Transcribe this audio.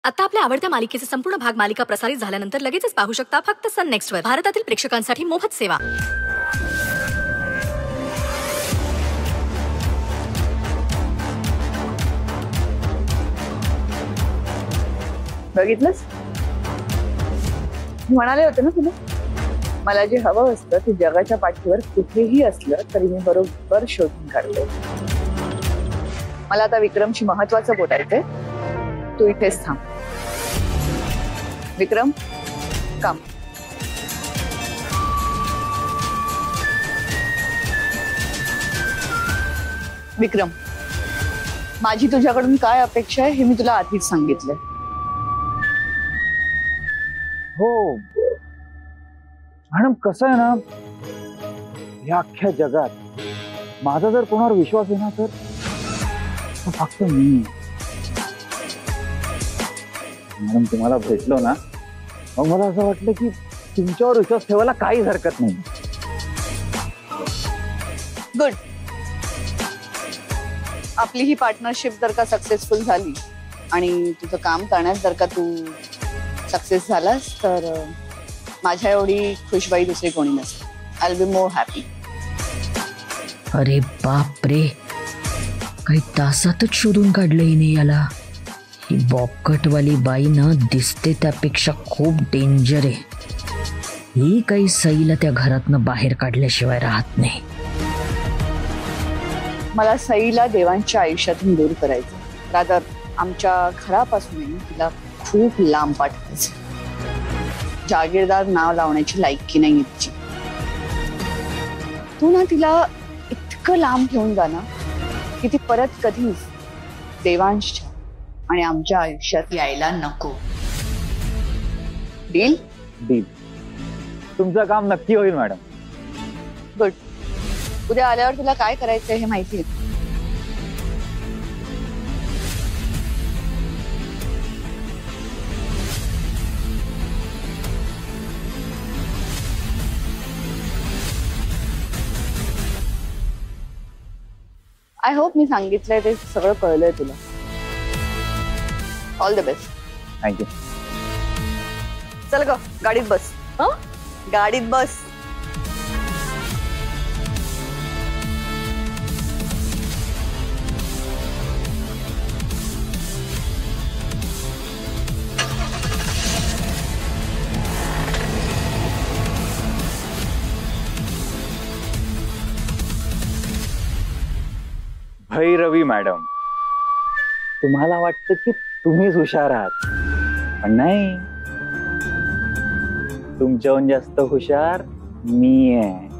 आता आपल्या आवडत्या मालिकेचे संपूर्ण भाग मालिका प्रसारित झाल्यानंतर लगेचच पाहू शकता फक्त सन नेक्स्ट वर. भारतातील प्रेक्षकांसाठी मोफत सेवा. बघितलंस, म्हणाले होते ना तुला, मला जे हवं असतं ते जगाच्या पाठीवर कुठेही असलं तरी मी बरोबर शोधून काढते. मला आता विक्रमशी महत्वाचं बोलायचंय. तू इथेच थांब. विक्रम, काम. विक्रम, माझी तुझ्याकडून काय अपेक्षा आहे हे मी तुला आधीच सांगितलंय. हो मॅडम, कसं आहे ना, या अख्ख्या जगात माझा जर कोणावर विश्वास आहे ना तर फक्त मी. मॅडम, तुम्हाला भेटलो ना मग मला असं वाटलं की तुमच्यावर विश्वास ठेवायला काहीच हरकत नाही. गुड. आपली ही पार्टनरशिप जर का सक्सेसफुल झाली आणि तुझं काम करण्यात जर का तू सक्सेस झालास तर माझ्या एवढी खुशबाई दुसरी कोणी नसेल. I will be more happy. अरे बाप रे, काही तासातच शोधून काढलं हिने याला. ही बॉबकटवाली बाई ना दिसते त्यापेक्षा खूप डेंजर आहे. ही काही सईला त्या घरातनं बाहेर काढल्याशिवाय राहत नाही. मला सईला देवांच्या आयुष्यातून दूर करायचं, रादर आमच्या घरापासून तिला खूप लांब पाठवायचं. जागीरदार नाव लावण्याची लायकी नाही तिची. तू ना तिला इतकं लांब घेऊन जा ना की ती परत कधीच देवांशच्या आणि आमच्या आयुष्यात यायला नको. डील? डील. तुमचं काम नक्की होईल मॅडम. गुड. उद्या आल्यावर तुला काय करायचंय हे माहिती आहे. आय होप मी सांगितलंय ते सगळं कळलंय तुला. All the best. थँक्यू. चल ग, गाडीत बस. गाडीत बस. भैरवी मॅडम, तुम्हाला वाटतं की तुम्हीच हुशार आहात, पण नाही. तुमच्याहून जास्त हुशार मी आहे.